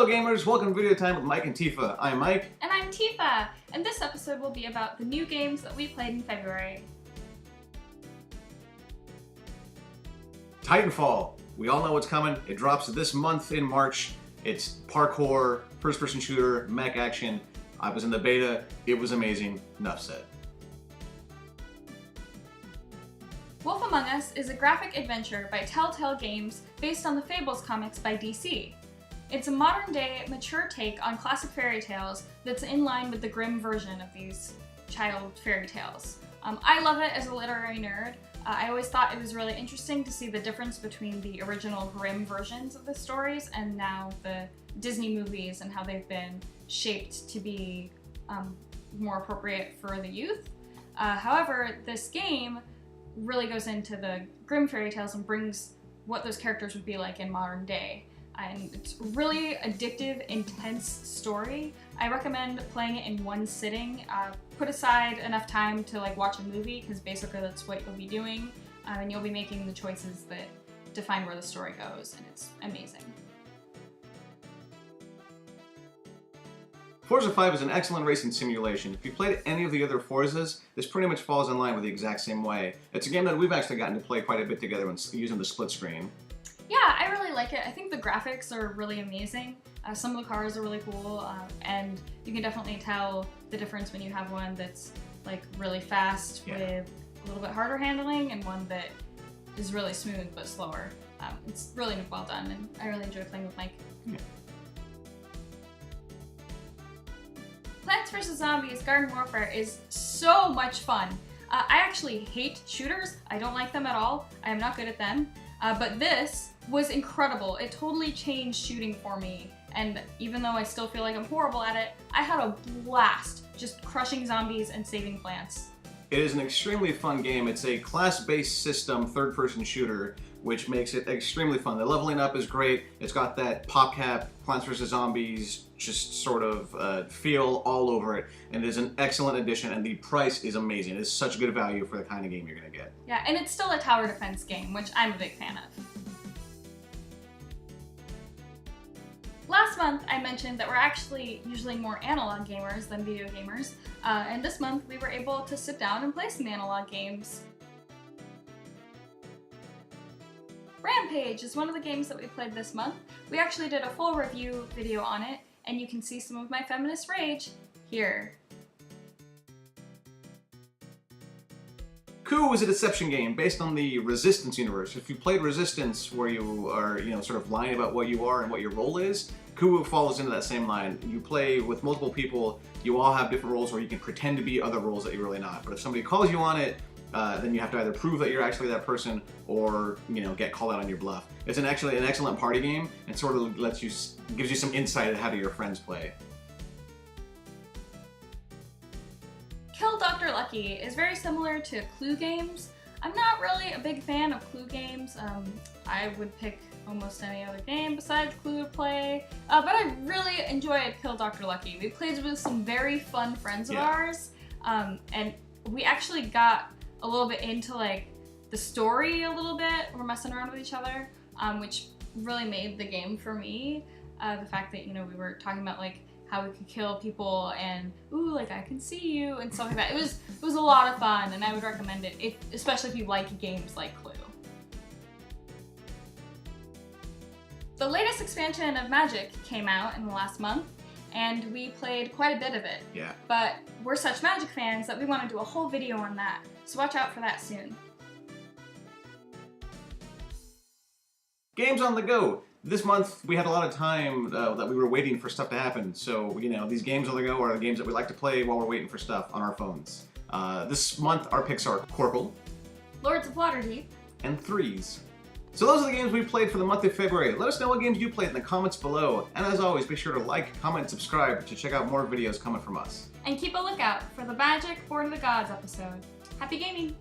Hello gamers, welcome to Video Time with Mike and Tifa. I'm Mike. And I'm Tifa, and this episode will be about the new games that we played in February. Titanfall. We all know what's coming. It drops this month in March. It's parkour, first-person shooter, mech action. I was in the beta. It was amazing. Enough said. Wolf Among Us is a graphic adventure by Telltale Games based on the Fables comics by DC. It's a modern-day, mature take on classic fairy tales that's in line with the grim version of these child fairy tales. I love it as a literary nerd. I always thought it was really interesting to see the difference between the original grim versions of the stories and now the Disney movies and how they've been shaped to be more appropriate for the youth. However, this game really goes into the grim fairy tales and brings what those characters would be like in modern day. And it's really addictive, intense story. I recommend playing it in one sitting. Put aside enough time to watch a movie, because basically that's what you'll be doing, and you'll be making the choices that define where the story goes, and it's amazing. Forza 5 is an excellent racing simulation. If you played any of the other Forzas, this pretty much falls in line with the exact same way. It's a game that we've actually gotten to play quite a bit together when using the split screen. Yeah, I really like it. I think the graphics are really amazing. Some of the cars are really cool, and you can definitely tell the difference when you have one that's really fast with a little bit harder handling and one that is really smooth but slower. It's really well done, and I really enjoy playing with Mike. Yeah. Plants vs. Zombies Garden Warfare is so much fun. I actually hate shooters. I don't like them at all. I am not good at them. But this was incredible. It totally changed shooting for me. And even though I still feel like I'm horrible at it, I had a blast just crushing zombies and saving plants. It is an extremely fun game. It's a class-based system third-person shooter, which makes it extremely fun. The leveling up is great. It's got that PopCap, Plants vs. Zombies, just sort of feel all over it. And it is an excellent addition, and the price is amazing. It's such good value for the kind of game you're gonna get. Yeah, and it's still a tower defense game, which I'm a big fan of. Last month, I mentioned that we're actually usually more analog gamers than video gamers, and this month we were able to sit down and play some analog games. Rampage is one of the games that we played this month. We actually did a full review video on it, and you can see some of my feminist rage here. Coup is a deception game based on the Resistance universe. If you played Resistance, where you are, sort of lying about what you are and what your role is, Coup falls into that same line. You play with multiple people, you all have different roles where you can pretend to be other roles that you're really not. But if somebody calls you on it, then you have to either prove that you're actually that person or, get called out on your bluff. It's actually an excellent party game and sort of gives you some insight into how do your friends play. Kill Dr. Lucky is very similar to Clue games. I'm not really a big fan of Clue games. I would pick almost any other game besides Clue to play, but I really enjoyed Kill Dr. Lucky. We played with some very fun friends of ours, and we actually got a little bit into the story a little bit. We're messing around with each other, which really made the game for me. The fact that we were talking about how we could kill people and ooh, I can see you and stuff like that. It was a lot of fun, and I would recommend it, especially if you like games like Clue. The latest expansion of Magic came out in the last month, and we played quite a bit of it. Yeah. But we're such Magic fans that we want to do a whole video on that, so watch out for that soon. Games on the go. This month we had a lot of time that we were waiting for stuff to happen, so these games on the go are the games that we like to play while we're waiting for stuff on our phones. This month our picks are Qwirkle, Lords of Waterdeep, and Threes. So those are the games we played for the month of February. Let us know what games you played in the comments below, and as always, be sure to like, comment, and subscribe to check out more videos coming from us. and keep a lookout for the Magic Board of the Gods episode. Happy gaming!